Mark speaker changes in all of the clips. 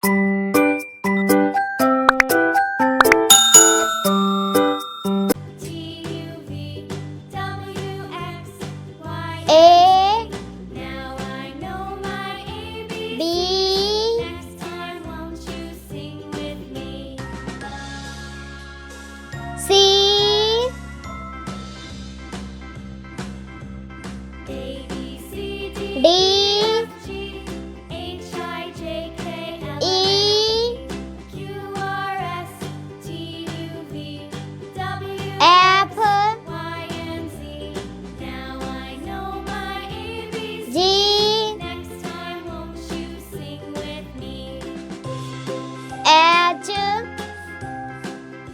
Speaker 1: A
Speaker 2: Now I know my ABC.
Speaker 1: B
Speaker 2: Next time, won't you sing with me?
Speaker 1: C
Speaker 2: A, B, C, D,
Speaker 1: D
Speaker 2: E, F, G, H, I, J, K, L, M,
Speaker 1: E
Speaker 2: N, O, P, Q, R, S, T, U, V, W,
Speaker 1: F
Speaker 2: Y, and Z. Now I know my ABC.
Speaker 1: G
Speaker 2: Next time, won't you sing with me?
Speaker 1: H I J K L M N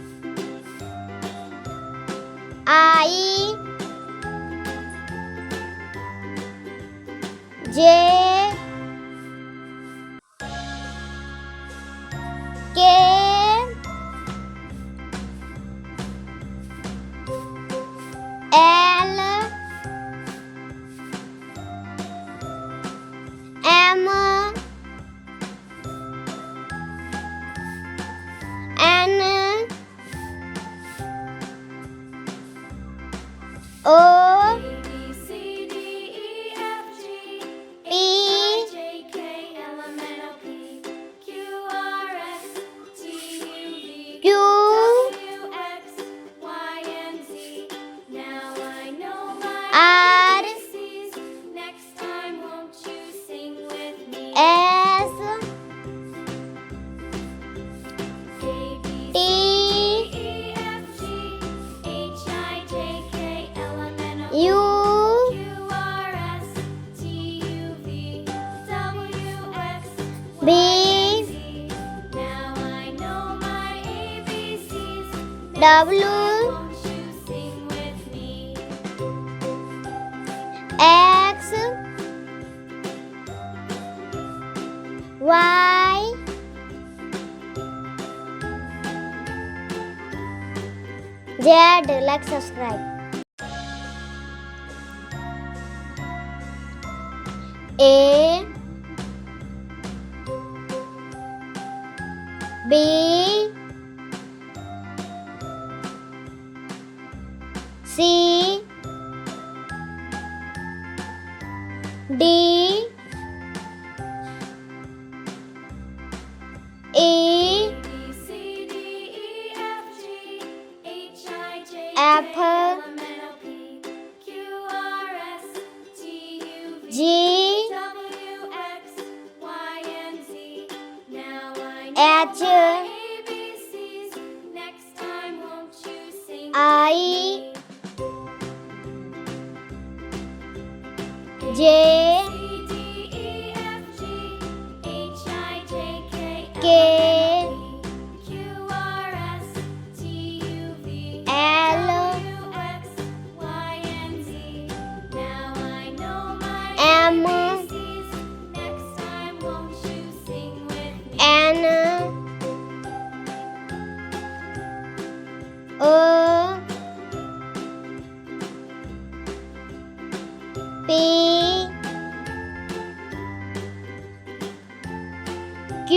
Speaker 1: O
Speaker 2: A, B, C, D, E, F, G,
Speaker 1: P
Speaker 2: I, J, K, L, M, N, O, P, Q, R, S, T, U, V,
Speaker 1: Q
Speaker 2: W, X, Y, and Z. Now I know my
Speaker 1: R
Speaker 2: ABCs. Next time, won't you sing with me?
Speaker 1: S
Speaker 2: A, B,
Speaker 1: T
Speaker 2: E, F, G, H, I, J, K, L, M, N, O, P,
Speaker 1: U
Speaker 2: Q, R, S, T, U, V, W, X,
Speaker 1: B
Speaker 2: Y, Z. Now I know my ABCs. Next
Speaker 1: W
Speaker 2: time, won't you sing with me?
Speaker 1: X Y Z. Like, subscribe. A B C D E
Speaker 2: A, B, C, D, E, F, G, H, I, J, K,
Speaker 1: Apple
Speaker 2: L, M, N, O, P, Q, R, S, T, U, V,
Speaker 1: G
Speaker 2: W, X, Y, and Z. Now I know
Speaker 1: H
Speaker 2: my ABCs. Next time, won't you sing
Speaker 1: I
Speaker 2: with me?
Speaker 1: J
Speaker 2: C, D, E, F, G, H, I, J, K, L,
Speaker 1: K
Speaker 2: M, N, O, P, Q, R, S, T, U, V,
Speaker 1: L
Speaker 2: W, X, Y, and Z. Now I know my
Speaker 1: M
Speaker 2: ABCs. Next time, won't you sing with me?
Speaker 1: N O P Q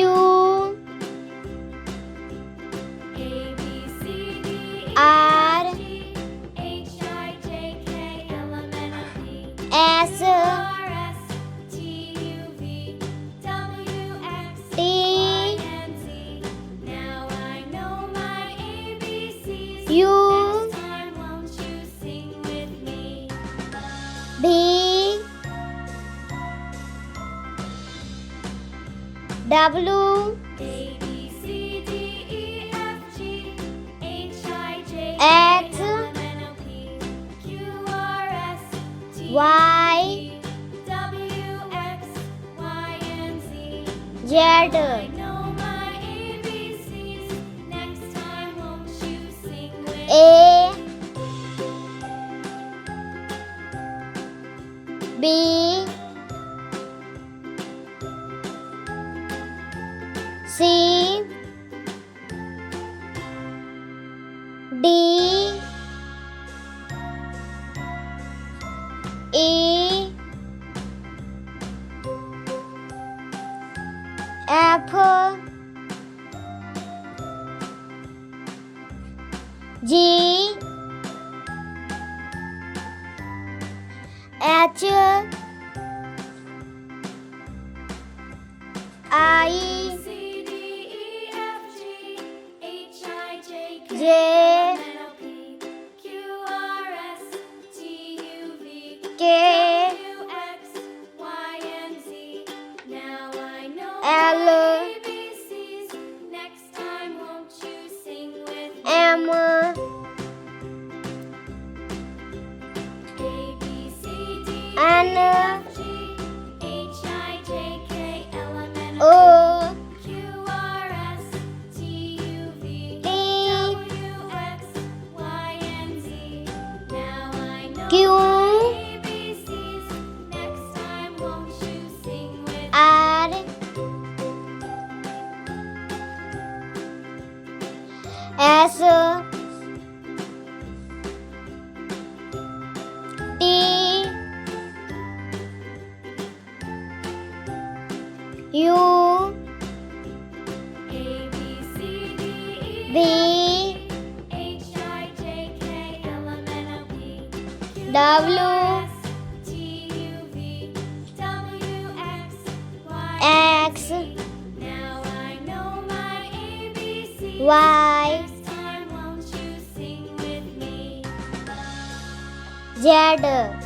Speaker 2: A, B, C, D, E,
Speaker 1: R
Speaker 2: F, G, H, I, J, K, L, M, N, O, P,
Speaker 1: S
Speaker 2: Q, R, S, T, U, V, W, X,
Speaker 1: T
Speaker 2: Y, and Z. Now I know my ABCs.
Speaker 1: U
Speaker 2: Next time, won't you sing with me?
Speaker 1: B W
Speaker 2: A, B, C, D, E, F, G, H, I, J, K,
Speaker 1: X
Speaker 2: L, M, N, O, P, Q, R, S, T,
Speaker 1: Y
Speaker 2: W, X, Y, and Z.
Speaker 1: Z
Speaker 2: I know my ABCs. Next time, won't you sing with
Speaker 1: A B C D E F G H I
Speaker 2: C D E F G H I J K
Speaker 1: J
Speaker 2: L M N O P Q R S T U V
Speaker 1: K
Speaker 2: W X Y and Z. Now I know
Speaker 1: L
Speaker 2: my ABCs. Next time, won't you sing with me?
Speaker 1: M
Speaker 2: A B C D
Speaker 1: N
Speaker 2: E F G H I J K L M N O
Speaker 1: O
Speaker 2: P Q R S T U V
Speaker 1: T
Speaker 2: W X Y and Z. Now I know
Speaker 1: Q
Speaker 2: my ABCs. Next time, won't you sing with me?
Speaker 1: R S T U
Speaker 2: A B C D E
Speaker 1: B
Speaker 2: H I J K L M N O P Q
Speaker 1: W
Speaker 2: R S T U V W X Y
Speaker 1: X
Speaker 2: Now I know my ABCs.
Speaker 1: Y
Speaker 2: Next time, won't you sing with me?
Speaker 1: Z